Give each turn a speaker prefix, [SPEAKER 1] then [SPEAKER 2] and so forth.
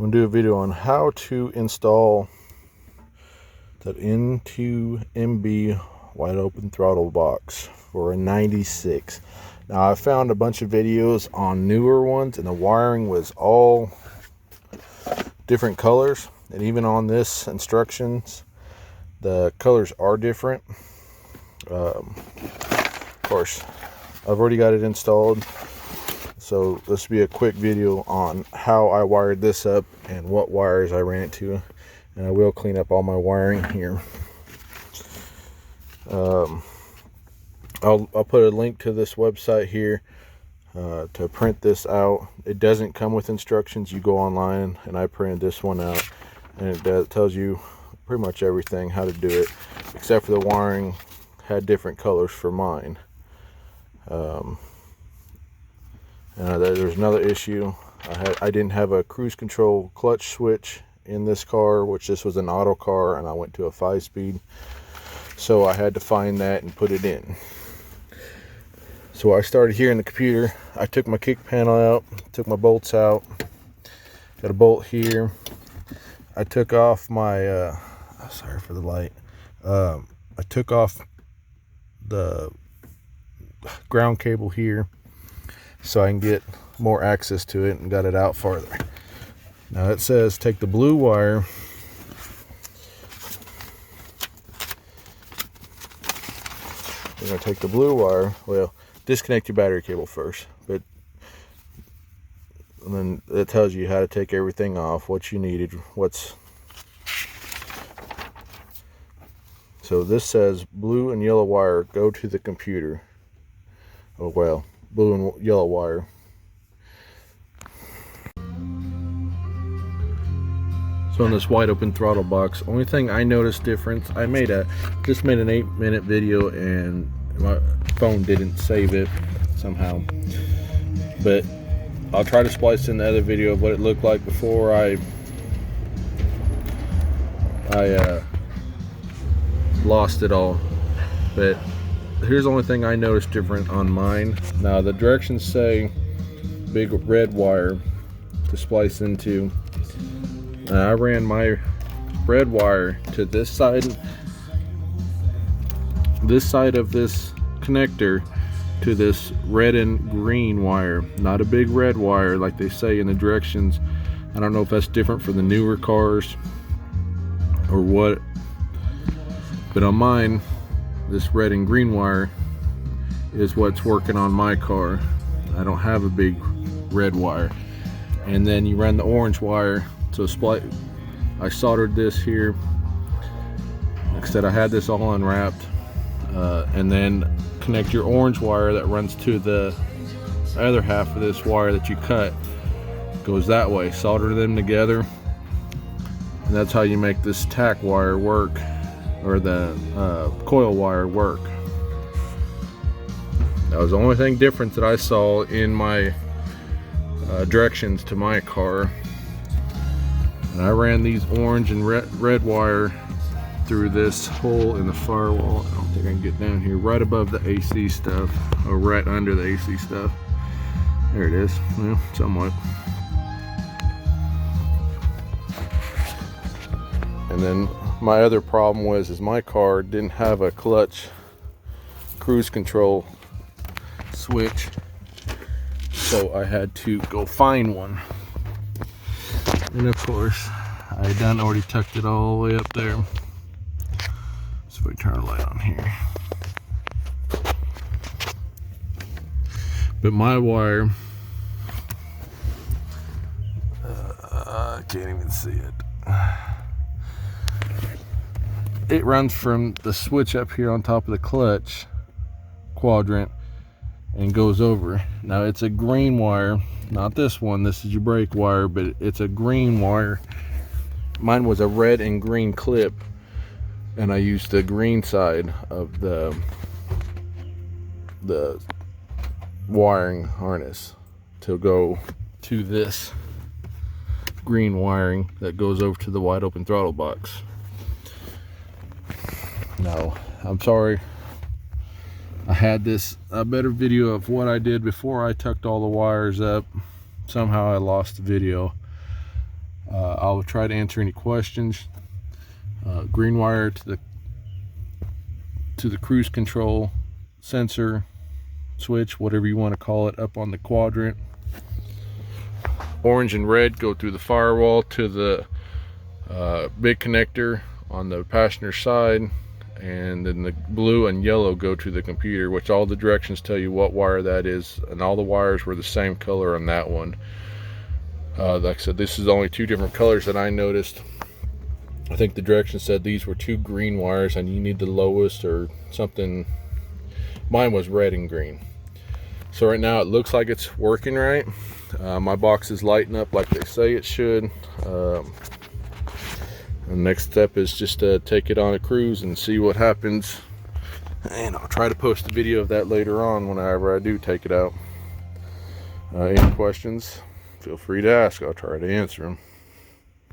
[SPEAKER 1] going to do a video on how to install that N2MB wide open throttle box for a 96. Now I found a bunch of videos on newer ones and the wiring was all different colors, and even on this instructions the colors are different. Of course I've already got it installed, so this will be a quick video on how I wired this up and what wires I ran it to, and I will clean up all my wiring here. I'll put a link to this website here to print this out. It doesn't come with instructions. You go online, and I printed this one out, and it tells you pretty much everything how to do it, except for the wiring had different colors for mine. There's another issue. I didn't have a cruise control clutch switch in this car, which this was an auto car, and I went to a 5-speed, so I had to find that and put it in. So I started here in the computer. I took my kick panel out, took my bolts out, got a bolt here. I took off my sorry for the light. I took off the ground cable here so I can get more access to it, and got it out farther. Now it says take the blue wire, you're going to take the blue wire, well, disconnect your battery cable first, and then it tells you how to take everything off, what you needed, so this says blue and yellow wire go to the computer. Oh well, blue and yellow wire. So in this wide open throttle box, only thing I noticed difference, I just made an 8-minute video and my phone didn't save it somehow, but I'll try to splice in the other video of what it looked like before I lost it all. But here's the only thing I noticed different on mine. Now the directions say big red wire to splice into. I ran my red wire to this side of this connector to this red and green wire, not a big red wire like they say in the directions. I don't know if that's different for the newer cars or what, but on mine this red and green wire is what's working on my car. I don't have a big red wire. And then you run the orange wire. So I soldered this here. Like I said, I had this all unwrapped, and then connect your orange wire that runs to the other half of this wire that you cut, goes that way. Solder them together, and that's how you make this tack wire work, or the coil wire work. That was the only thing different that I saw in my directions to my car. And I ran these orange and red wire through this hole in the firewall. I don't think I can get down here, right above the AC stuff, or right under the AC stuff. There it is, well, somewhat. And then my other problem is my car didn't have a clutch cruise control switch, so I had to go find one. And of course, I already tucked it all the way up there. So if we turn the light on here. But my wire, I can't even see it. It runs from the switch up here on top of the clutch quadrant and goes over. Now it's a green wire, not this one. This is your brake wire, but it's a green wire. Mine was a red and green clip, and I used the green side of the wiring harness to go to this green wiring that goes over to the wide open throttle box. No, I'm sorry. I had a better video of what I did before I tucked all the wires up. Somehow I lost the video. I'll try to answer any questions. Green wire to the cruise control sensor switch, whatever you want to call it, up on the quadrant. Orange and red go through the firewall to the big connector on the passenger side, and then the blue and yellow go to the computer, which all the directions tell you what wire that is, and all the wires were the same color on that one. Like I said, this is only 2 different colors that I noticed. I think the directions said these were 2 green wires and you need the lowest or something. Mine was red and green. So right now it looks like it's working right. My box is lighting up like they say it should. The next step is just to take it on a cruise and see what happens, and I'll try to post a video of that later on whenever I do take it out. Any questions, feel free to ask. I'll try to answer them.